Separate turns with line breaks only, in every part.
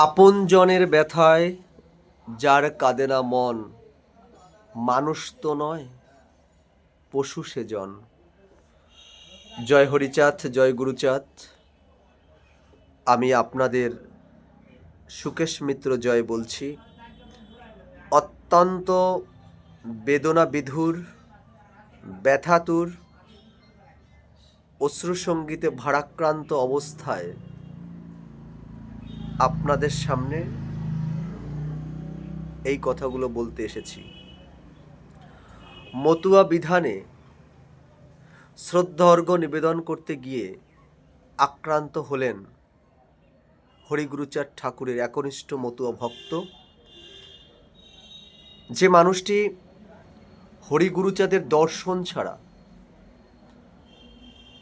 আপনজনের ব্যথায় যার কাঁদে না মন, মানুষ তো নয় পশু সেজন। জয় হরিচাঁদ, জয় গুরুচাঁদ। আমি আপনাদের সুকেশ মিত্র জয় বলছি। অত্যন্ত বেদনা বিধুর, ব্যথাতুর, অশ্রুসঙ্গীতে ভারাক্রান্ত অবস্থায় আপনাদের সামনে এই কথাগুলো বলতে এসেছি। মতুয়া বিধানে শ্রদ্ধা অর্ঘ্য নিবেদন করতে গিয়ে আক্রান্ত হলেন হরিগুরুচাঁদ ঠাকুরের একনিষ্ঠ মতুয়া ভক্ত। যে মানুষটি হরিগুরুচাঁদের দর্শন ছাড়া,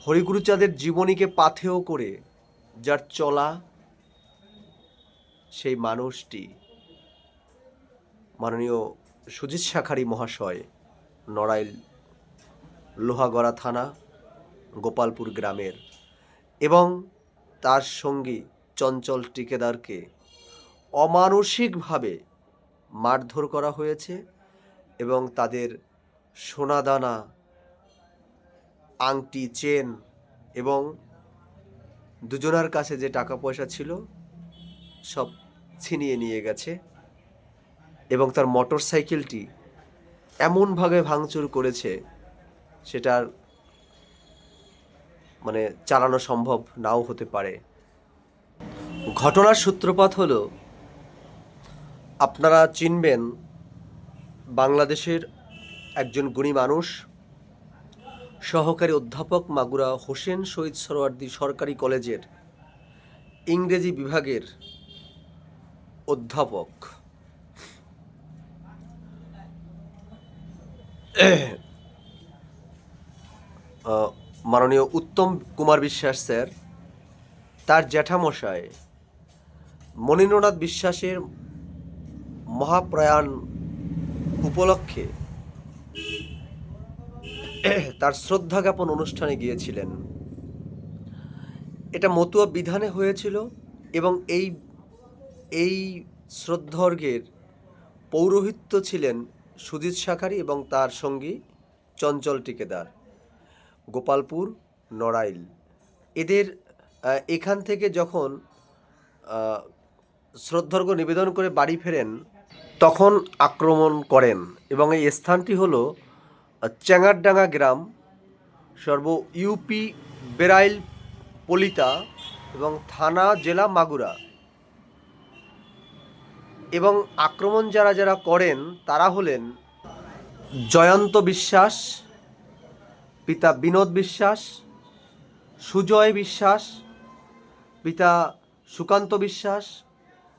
হরিগুরুচাঁদের জীবনীকে পাথেয় করে যার চলা, সেই মানুষটি মাননীয় সুজিত শাখারি মহাশয়, নড়াইল লোহাগড়া থানা, গোপালপুর গ্রামের, এবং তার সঙ্গী চঞ্চল টিকেদারকে অমানসিকভাবে মারধর করা হয়েছে এবং তাদের সোনাদানা, আংটি, চেন এবং দুজনার কাছে যে টাকা পয়সা ছিল সব ছিনিয়ে নিয়ে গেছে এবং তার মোটর সাইকেলটি এমনভাবে ভাঙচুর করেছে সেটার চালানো সম্ভব নাও হতে পারে। ঘটনার সূত্রপাত হলো, আপনারা চিনবেন বাংলাদেশের একজন গুণী মানুষ, সহকারী অধ্যাপক, মাগুরা হোসেন শহীদ সোহরাওয়ার্দী সরকারি কলেজের ইংরেজি বিভাগের অধ্যাপক মাননীয় উত্তম কুমার বিশ্বাস স্যার, তার জ্যাঠামশায় মনীন্দ্রনাথ বিশ্বাসের মহাপ্রয়াণ উপলক্ষে তার শ্রদ্ধা জ্ঞাপন অনুষ্ঠানে গিয়েছিলেন। এটা মতুয়া বিধানে হয়েছিল এবং এই শ্রদ্ধর্ঘের পৌরোহিত্য ছিলেন সুজিত শাখারি এবং তার সঙ্গী চঞ্চল টিকেদার, গোপালপুর, নড়াইল। এদের এখান থেকে যখন শ্রদ্ধার্ঘ্য নিবেদন করে বাড়ি ফেরেন তখন আক্রমণ করেন এবং এই স্থানটি হলো চ্যাঙারডাঙ্গা গ্রাম, সর্ব ইউপি বেরাইল পলিতা এবং থানা জেলা মাগুরা। এবং আক্রমণ যারা করেন তারা হলেন জয়ন্ত বিশ্বাস, পিতা বিনোদ বিশ্বাস, সুজয় বিশ্বাস, পিতা সুকান্ত বিশ্বাস,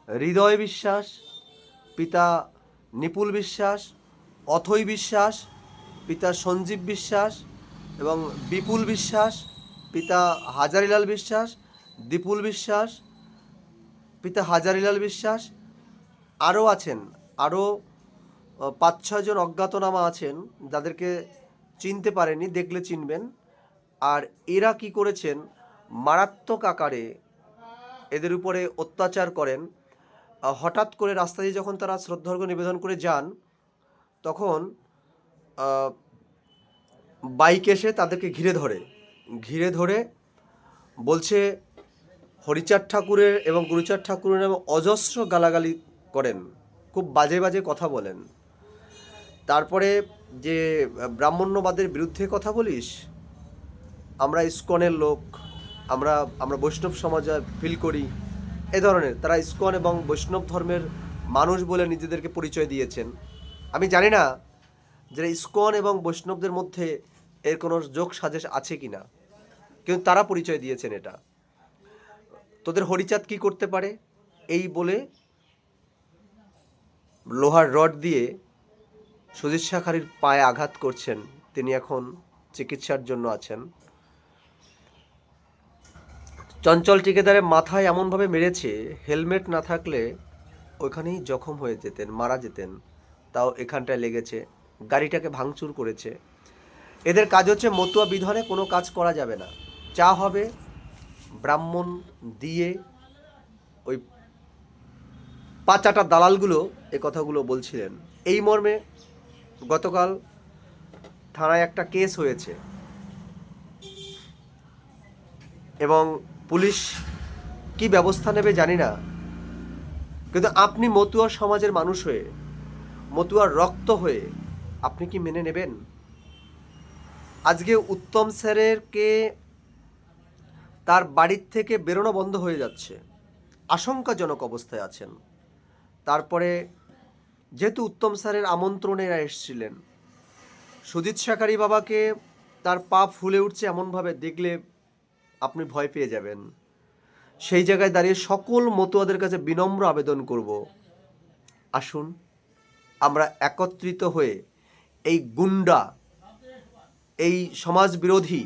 হৃদয় বিশ্বাস, পিতা নিপুল বিশ্বাস, অথৈ বিশ্বাস, পিতা সঞ্জীব বিশ্বাস এবং বিপুল বিশ্বাস, পিতা হাজারিলাল বিশ্বাস, দীপুল বিশ্বাস, পিতা হাজারিলাল বিশ্বাস। আরও আছেন, আরও 5-6 জন অজ্ঞাতনামা আছেন যাদেরকে চিনতে পারেনি, দেখলে চিনবেন। আর এরা কি করেছেন, মারাত্মক আকারে এদের উপরে অত্যাচার করেন। হঠাৎ করে রাস্তা দিয়ে যখন তারা শ্রদ্ধার্ঘ্য নিবেদন করে যান তখন বাইক এসে তাদেরকে ঘিরে ধরে বলছে হরিচাঁদ ঠাকুরের এবং গুরুচাঁদ ঠাকুরের নামে অজস্র গালাগালি করেন, খুব বাজে বাজে কথা বলেন। তারপরে যে ব্রাহ্মণ্যবাদের বিরুদ্ধে কথা বলিস, আমরা ইস্কনের লোক, আমরা বৈষ্ণব সমাজে ফিল করি, এ ধরনের তারা ইস্কন এবং বৈষ্ণব ধর্মের মানুষ বলে নিজেদেরকে পরিচয় দিয়েছেন। আমি জানি না যে ইস্কন এবং বৈষ্ণবদের মধ্যে এর কোনো যোগ সাজেশ আছে কি না, কিন্তু তারা পরিচয় দিয়েছেন এটা। তোদের হরিচাঁদ কি করতে পারে এই বলে লোহার রড দিয়ে সুজিত শাখারির পায়ে আঘাত করছেন। তিনি এখন চিকিৎসার জন্য আছেন। চঞ্চল টিকেদারের মাথায় এমনভাবে মেরেছে, হেলমেট না থাকলে ওইখানেই জখম হয়ে যেতেন, মারা যেতেন। তাও এখানটায় লেগেছে, গাড়িটাকে ভাঙচুর করেছে। এদের কাজ হচ্ছে মতুয়া বিধানে কোনো কাজ করা যাবে না, যা হবে ব্রাহ্মণ দিয়ে ওই পাচাটা দালালগুলো এ কথাগুলো বলছিলেন। এই মর্মে গতকাল থানায় একটা কেস হয়েছে এবং পুলিশ কি ব্যবস্থা নেবে জানি না, কিন্তু আপনি মতুয়া সমাজের মানুষ হয়ে, মতুয়ার রক্ত হয়ে আপনি কি মেনে নেবেন? আজকে উত্তম স্যারেরকে তার বাড়ির থেকে বেরোনো বন্ধ হয়ে যাচ্ছে, আশঙ্কাজনক অবস্থায় আছেন। তারপরে যেহেতু উত্তম স্যারের আমন্ত্রণে এরা এসেছিলেন, সুজিত শাকারি বাবাকে তার পা ফুলে উঠছে এমনভাবে দেখলে আপনি ভয় পেয়ে যাবেন। সেই জায়গায় দাঁড়িয়ে সকল মতুয়াদের কাছে বিনম্র আবেদন করব, আসুন আমরা একত্রিত হয়ে এই গুন্ডা, এই সমাজ বিরোধী,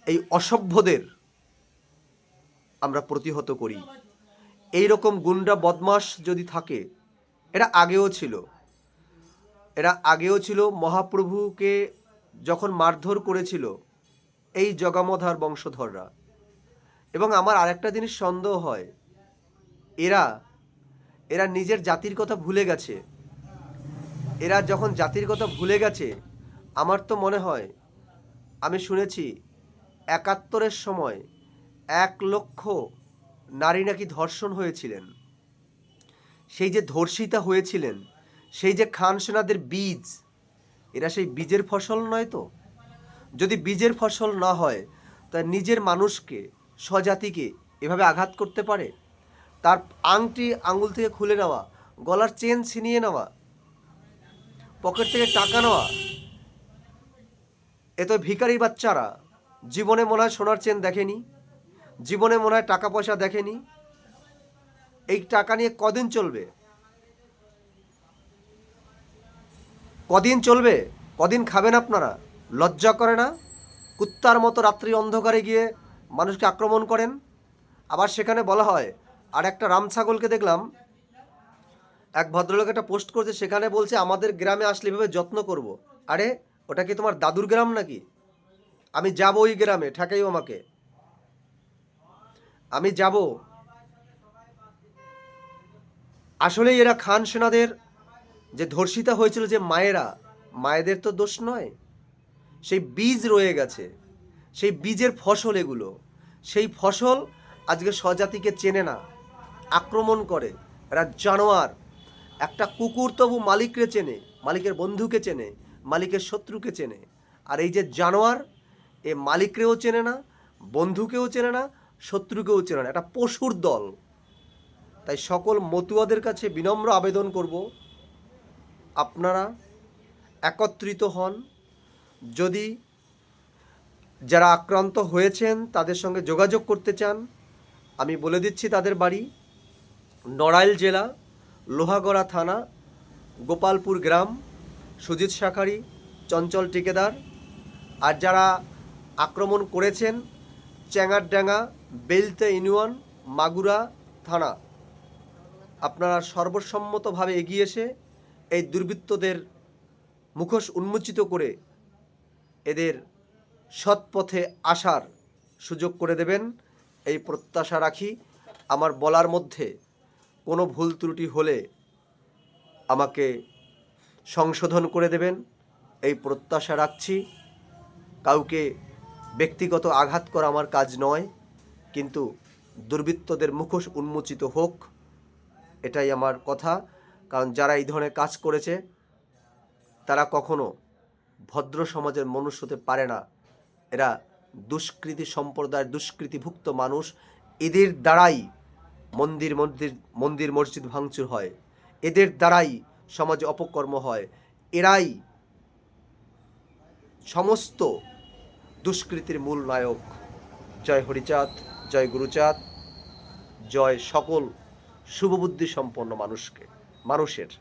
এই অসভ্যদের আমরা প্রতিহত করি। এই রকম গুন্ডা বদমাশ যদি থাকে, এরা আগেও ছিল মহাপ্রভুকে যখন মারধর করেছিল এই জগামধার বংশধররা। এবং আমার আরেকটা জিনিস সন্দেহ হয়, এরা নিজের জাতির কথা ভুলে গেছে। এরা যখন জাতির কথা ভুলে গেছে, আমার তো মনে হয়, আমি শুনেছি ৭১-এর সময় ১,০০,০০০ নারী নাকি ধর্ষণ হয়েছিলেন। সেই যে ধর্ষিতা হয়েছিলেন, সেই যে খান সেনাদের বীজ, এরা সেই বীজের ফসল নয় তো? যদি বীজের ফসল না হয়, তা নিজের মানুষকে, স্বজাতিকে এভাবে আঘাত করতে পারে? তার আংটি আঙুল থেকে খুলে নেওয়া, গলার চেন ছিনিয়ে নেওয়া, পকেট থেকে টাকা নেওয়া, এ তো ভিখারির বাচ্চারা। জীবনে মনে হয় সোনার চেন দেখেনি, জীবনে মনে হয় টাকা পয়সা দেখেনি। এই টাকা নিয়ে কদিন চলবে? কদিন খাবেন আপনারা? লজ্জা করে না? কুত্তার মতো রাত্রি অন্ধকারে গিয়ে মানুষকে আক্রমণ করেন। আবার সেখানে বলা হয়, আর একটা রাম ছাগলকে দেখলাম, এক ভদ্রলোক একটা পোস্ট করছে, সেখানে বলছে আমাদের গ্রামে আসলে এভাবে যত্ন করব। আরে ওটা কি তোমার দাদুর গ্রাম নাকি? আমি যাব ওই গ্রামে, ঠেকাইও আমাকে, আমি যাব। আসলেই এরা খান সেনাদের যে ধর্ষিতা হয়েছিল, যে মায়েদের তো দোষ নয়, সেই বীজ রয়ে গেছে, সেই বীজের ফসল এগুলো। সেই ফসল আজকে স্বজাতিকে চেনে না, আক্রমণ করে। এরা জানোয়ার। একটা কুকুর তবু মালিককে চেনে, মালিকের বন্ধুকে চেনে, মালিকের শত্রুকে চেনে। আর এই যে জানোয়ার, এ মালিককেও চেনে না, বন্ধুকেও চেনে না, শত্রুকেও চেনে না, একটা পশুর দল। তাই সকল মতুয়াদের কাছে বিনম্র আবেদন করব, আপনারা একত্রিত হন। যদি যারা আক্রান্ত হয়েছেন তাদের সঙ্গে যোগাযোগ করতে চান, আমি বলে দিচ্ছি তাদের বাড়ি নড়াইল জেলা, লোহাগড়া থানা, গোপালপুর গ্রাম, সুজিত শাকারি, চঞ্চল টিকেদার। আর যারা আক্রমণ করেছেন, চ্যাঙারডাঙ্গা, বেলতে ইউনিয়ন, মাগুরা থানা। আপনারা সর্বসম্মতভাবে এগিয়ে এসে এই দুর্বৃত্তদের মুখোশ উন্মোচিত করে এদের সৎপথে আসার সুযোগ করে দেবেন, এই প্রত্যাশা রাখি। আমার বলার মধ্যে কোনো ভুল ত্রুটি হলে আমাকে সংশোধন করে দেবেন, এই প্রত্যাশা রাখছি। কাউকে ব্যক্তিগত আঘাত করা আমার কাজ নয়, কিন্তু দুর্বৃত্তদের মুখোশ উন্মোচিত হোক, এটাই আমার কথা। কারণ যারা এই ধরনের কাজ করেছে তারা কখনো ভদ্র সমাজের মানুষ হতে পারে না। এরা দুষ্কৃতী সম্প্রদায়ের দুষ্কৃতিভুক্ত মানুষ। এদের দ্বারাই মন্দির মসজিদ ভাঙচুর হয়, এদের দ্বারাই সমাজে অপকর্ম হয়, এরাই সমস্ত দুষ্কৃতির মূল নায়ক। জয় হরিচাঁদ, জয় গুরুচাঁদ, জয় সকল শুভবুদ্ধি সম্পন্ন মানুষের।